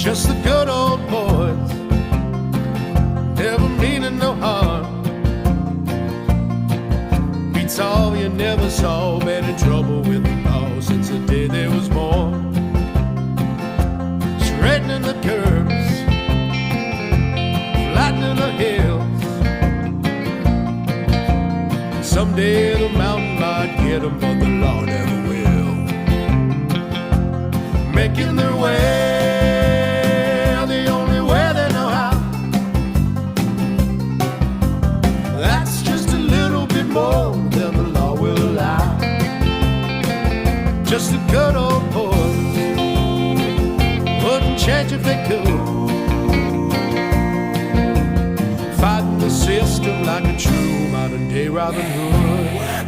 Just the good old boys, never meaning no harm. Beats all you never saw, been in trouble with the law since the day they was born. Straightening the curves, flattening the hills. Someday the mountain might get them, but the law never will. Making their way the only way they know how. That's just a little bit more than the law will allow. Just a good old boys, wouldn't change if they could. Fighting the system like a true modern day Robin Hood.